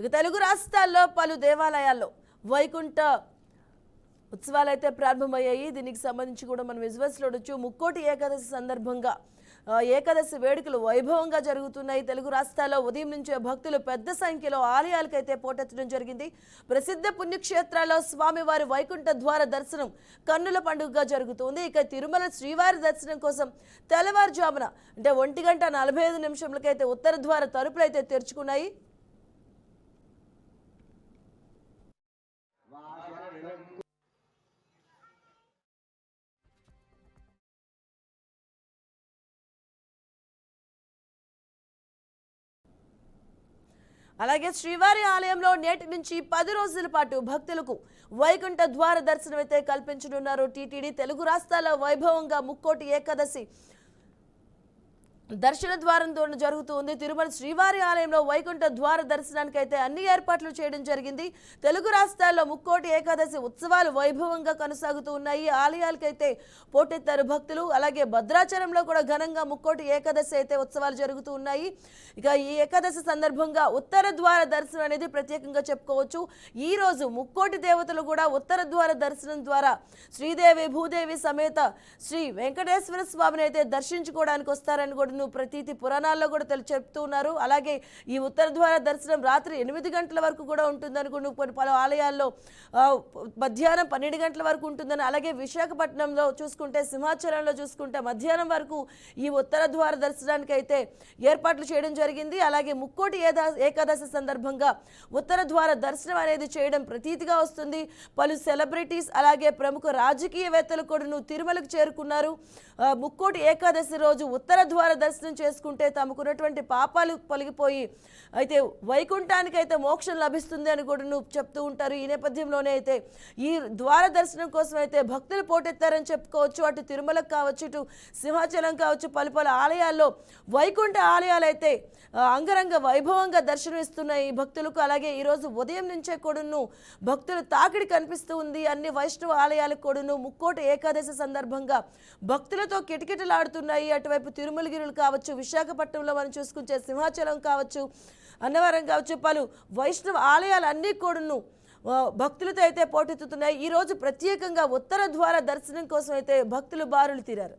ఇక తెలుగు రాష్ట్రాల్లో పలు దేవాలయాల్లో వైకుంఠ ఉత్సవాలు అయితే ప్రారంభమయ్యాయి. దీనికి సంబంధించి కూడా మనం విజువల్స్ లో చూడొచ్చు. ముక్కోటి ఏకాదశి సందర్భంగా ఏకాదశి వేడుకలు వైభవంగా జరుగుతున్నాయి. తెలుగు రాష్ట్రాల్లో ఉదయం నుంచే భక్తులు పెద్ద సంఖ్యలో ఆలయాలకైతే పోటెత్తడం జరిగింది. ప్రసిద్ధ పుణ్యక్షేత్రాల్లో స్వామివారి వైకుంఠ ద్వార దర్శనం కన్నుల పండుగగా జరుగుతుంది. ఇక తిరుమల శ్రీవారి దర్శనం కోసం తెల్లవారుజామున అంటే 1:45 ఉత్తర ద్వార తలుపులు అయితే తెరుచుకున్నాయి. అలాగే శ్రీవారి ఆలయంలో నేటి నుంచి 10 రోజుల పాటు భక్తులకు వైకుంఠ ద్వార దర్శనం అయితే కల్పించనున్నారు టీటీడీ. తెలుగు రాష్ట్రాల వైభవంగా ముక్కోటి ఏకాదశి దర్శన ద్వారంతో జరుగుతుంది. తిరుమల శ్రీవారి ఆలయంలో వైకుంఠ ద్వార దర్శనానికి అయితే అన్ని ఏర్పాట్లు చేయడం జరిగింది. తెలుగు రాష్ట్రాల్లో ముక్కోటి ఏకాదశి ఉత్సవాలు వైభవంగా కొనసాగుతూ ఉన్నాయి. ఆలయాలకైతే పోటెత్తారు భక్తులు. అలాగే భద్రాచలంలో కూడా ఘనంగా ముక్కోటి ఏకాదశి అయితే ఉత్సవాలు జరుగుతూ ఉన్నాయి. ఇక ఈ ఏకాదశి సందర్భంగా ఉత్తర ద్వార దర్శనం అనేది ప్రత్యేకంగా చెప్పుకోవచ్చు. ఈ రోజు ముక్కోటి దేవతలు కూడా ఉత్తర ద్వార దర్శనం ద్వారా శ్రీదేవి భూదేవి సమేత శ్రీ వెంకటేశ్వర స్వామిని అయితే దర్శించుకోవడానికి వస్తారని కూడా ప్రతీతి పురాణాల్లో కూడా చెప్తూ ఉన్నారు. అలాగే ఈ ఉత్తర ద్వార దర్శనం రాత్రి 8 గంటల వరకు కూడా ఉంటుందని కొన్ని పలు ఆలయాల్లో మధ్యాహ్నం 12 గంటల వరకు ఉంటుందని, అలాగే విశాఖపట్నంలో చూసుకుంటే సింహాచలంలో చూసుకుంటే మధ్యాహ్నం వరకు ఈ ఉత్తర ద్వార దర్శనానికి అయితే ఏర్పాట్లు చేయడం జరిగింది. అలాగే ముక్కోటి ఏకాదశి సందర్భంగా ఉత్తర ద్వార దర్శనం అనేది చేయడం ప్రతీతిగా వస్తుంది. పలు సెలబ్రిటీస్ అలాగే ప్రముఖ రాజకీయవేత్తలు కూడా తిరుమలకు చేరుకున్నారు. ముక్కోటి ఏకాదశి రోజు ఉత్తర ద్వార దర్శనం చేసుకుంటే తమకున్నటువంటి పాపాలు తొలగిపోయి అయితే వైకుంఠానికి అయితే మోక్షం లభిస్తుంది అని కూడా చెప్తూ ఉంటారు. ఈ నేపథ్యంలోనే అయితే ఈ ద్వార దర్శనం కోసం అయితే భక్తులు పోటెత్తారని చెప్పుకోవచ్చు. అటు తిరుమలకు కావచ్చు, ఇటు సింహాచలం కావచ్చు, పలు ఆలయాల్లో వైకుంఠ ఆలయాలు అయితే అంగరంగ వైభవంగా దర్శనమిస్తున్నాయి భక్తులకు. అలాగే ఈరోజు ఉదయం నుంచే కూడాను భక్తులు తాకిడి కనిపిస్తూ ఉంది. అన్ని వైష్ణవ ఆలయాలకు కూడాను ముక్కోటి ఏకాదశి సందర్భంగా భక్తులతో కిటకిటలాడుతున్నాయి. అటువైపు తిరుమలగిరులు కావచ్చు, విశాఖపట్నంలో మనం చూసుకుంటే సింహాచలం కావచ్చు, అన్నవరం కావచ్చు, పలు వైష్ణవ ఆలయాలు అన్నీ కూడాను భక్తులతో అయితే పోటెత్తుతున్నాయి. ఈరోజు ప్రత్యేకంగా ఉత్తర ద్వార దర్శనం కోసం అయితే భక్తులు బారులు తీరారు.